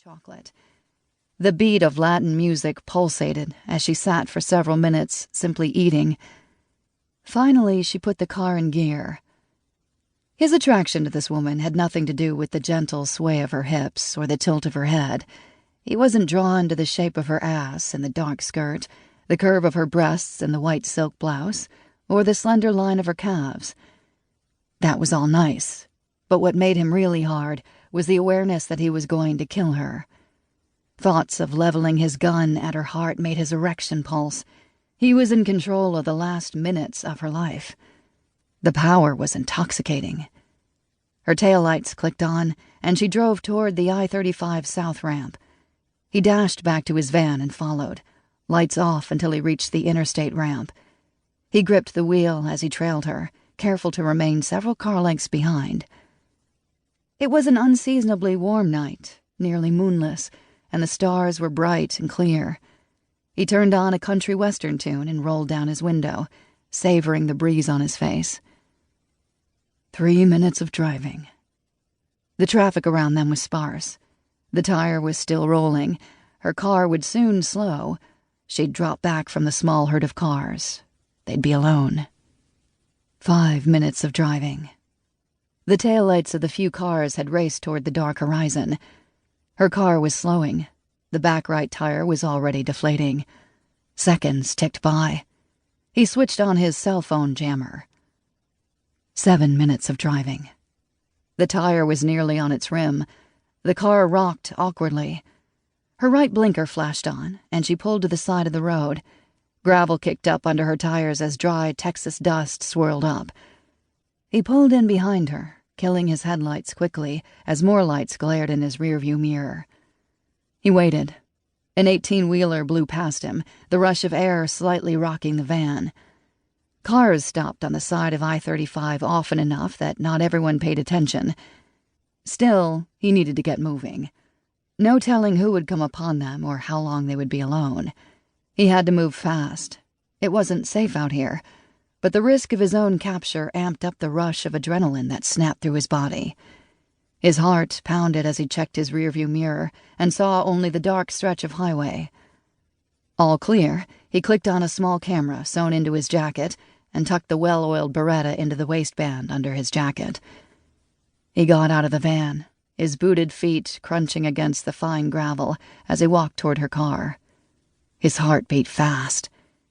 chocolate. The beat of Latin music pulsated as she sat for several minutes, simply eating. Finally, she put the car in gear. His attraction to this woman had nothing to do with the gentle sway of her hips or the tilt of her head. He wasn't drawn to the shape of her ass and the dark skirt, the curve of her breasts and the white silk blouse, or the slender line of her calves. That was all nice, but what made him really hard was the awareness that he was going to kill her. Thoughts of leveling his gun at her heart made his erection pulse. He was in control of the last minutes of her life. The power was intoxicating. Her taillights clicked on, and she drove toward the I-35 South ramp. He dashed back to his van and followed, lights off until he reached the interstate ramp. He gripped the wheel as he trailed her, careful to remain several car lengths behind. It was an unseasonably warm night, nearly moonless, and the stars were bright and clear. He turned on a country western tune and rolled down his window, savoring the breeze on his face. 3 minutes of driving. The traffic around them was sparse. The tire was still rolling. Her car would soon slow. She'd drop back from the small herd of cars. They'd be alone. 5 minutes of driving. The taillights of the few cars had raced toward the dark horizon. Her car was slowing. The back right tire was already deflating. Seconds ticked by. He switched on his cell phone jammer. 7 minutes of driving. The tire was nearly on its rim. The car rocked awkwardly. Her right blinker flashed on, and she pulled to the side of the road. Gravel kicked up under her tires as dry Texas dust swirled up. He pulled in behind her, killing his headlights quickly as more lights glared in his rearview mirror. He waited. An 18-wheeler blew past him, the rush of air slightly rocking the van. Cars stopped on the side of I-35 often enough that not everyone paid attention. Still, he needed to get moving. No telling who would come upon them or how long they would be alone. He had to move fast. It wasn't safe out here, but the risk of his own capture amped up the rush of adrenaline that snapped through his body. His heart pounded as he checked his rearview mirror and saw only the dark stretch of highway. All clear, he clicked on a small camera sewn into his jacket and tucked the well-oiled Beretta into the waistband under his jacket. He got out of the van, his booted feet crunching against the fine gravel as he walked toward her car. His heart beat fast.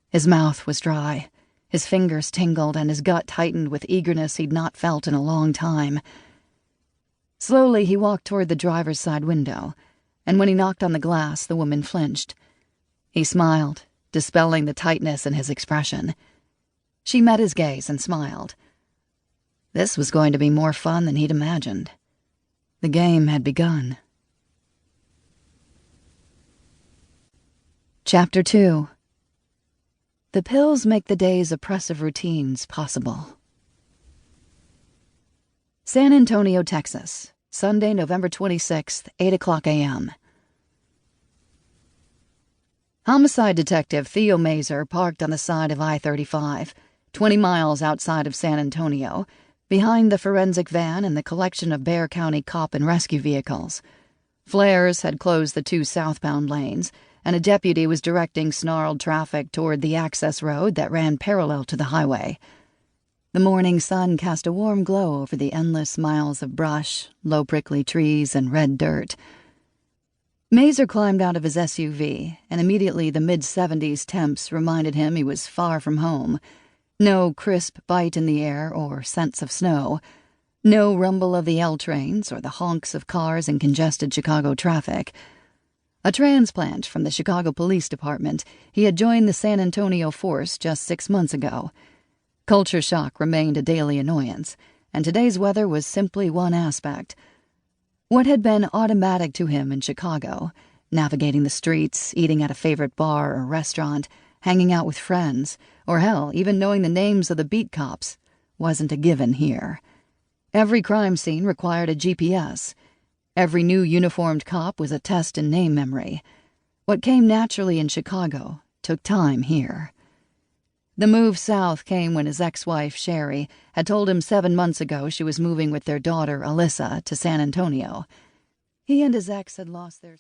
His mouth was dry. His fingers tingled and his gut tightened with eagerness he'd not felt in a long time. Slowly, he walked toward the driver's side window, and when he knocked on the glass, the woman flinched. He smiled, dispelling the tightness in his expression. She met his gaze and smiled. This was going to be more fun than he'd imagined. The game had begun. Chapter 2. The pills make the day's oppressive routines possible. San Antonio, Texas, Sunday, November 26th, 8:00 a.m. Homicide Detective Theo Mazur parked on the side of I-35, 20 miles outside of San Antonio, behind the forensic van and the collection of Bexar County cop and rescue vehicles. Flares had closed the 2 southbound lanes, and a deputy was directing snarled traffic toward the access road that ran parallel to the highway. The morning sun cast a warm glow over the endless miles of brush, low prickly trees, and red dirt. Mazur climbed out of his SUV, and immediately the mid-70s temps reminded him he was far from home. No crisp bite in the air or sense of snow. No rumble of the L trains or the honks of cars in congested Chicago traffic. A transplant from the Chicago Police Department, he had joined the San Antonio force just 6 months ago. Culture shock remained a daily annoyance, and today's weather was simply one aspect. What had been automatic to him in Chicago, navigating the streets, eating at a favorite bar or restaurant, hanging out with friends, or hell, even knowing the names of the beat cops, wasn't a given here. Every crime scene required a GPS. Every new uniformed cop was a test in name memory. What came naturally in Chicago took time here. The move south came when his ex-wife, Sherry, had told him 7 months ago she was moving with their daughter, Alyssa, to San Antonio. He and his ex had lost their